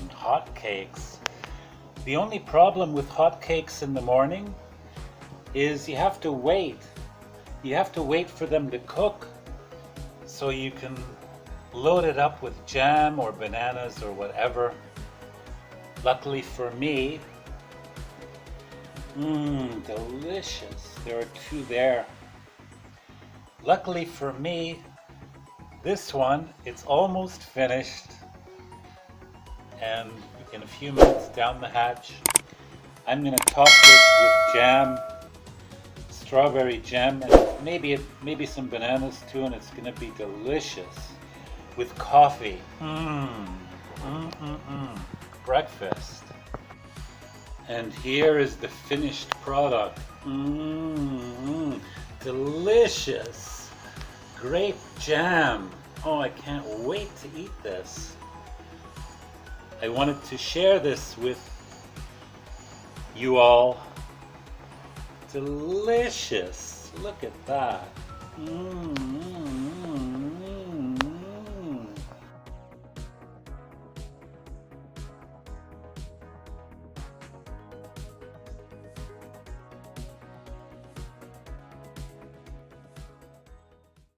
Hotcakes. The only problem with hotcakes in the morning is you have to wait. You have to wait for them to cook so you can load it up with jam or bananas or whatever. Luckily for me, delicious. There are two there. Luckily for me, this one, it's almost finished. And in a few minutes down the hatch, I'm going to top this with jam, strawberry jam, and maybe some bananas too, and it's going to be delicious with coffee. Breakfast. And here is the finished product. Delicious. Grape jam. Oh, I can't wait to eat this. I wanted to share this with you all. Delicious. Look at that.